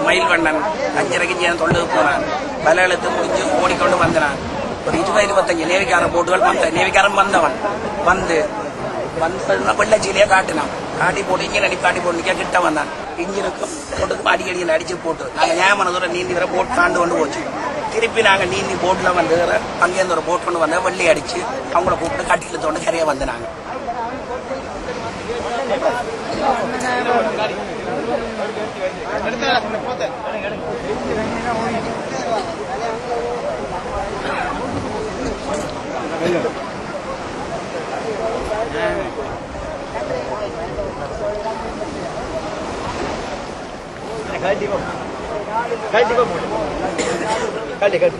மயில்வண்ணன் 5:30 தொண்டுக்கு போனான். பல எழுத்து முடிஞ்சு ஓடிக்கொண்டு வந்தான். ஒரு 20-25 நேவிக்காரன் போட்டுகள் வந்த நேவிக்காரன் வந்தவன் வந்து வெள்ளச்சீலையே காட்டினான். காட்டி போட்டு இன்ஜின் அடி காட்டி போட்டு நிற்க கிட்ட வந்தான். இன்ஜினுக்கும் போட்டுக்கும் அடிக்கடியில் அடிச்சு போட்டு நாங்கள் நியாயமான தூரம் நீந்தி வர போட் தாண்டு கொண்டு போச்சு. திருப்பி நாங்கள் நீந்தி போட்டில் வந்து அங்கேருந்து ஒரு போட் கொண்டு வந்தால் வெள்ளி அடிச்சு அவங்கள கூப்பிட்டு கட்டியில் தோண்டு கரையாக வந்து நாங்கள் கட்டி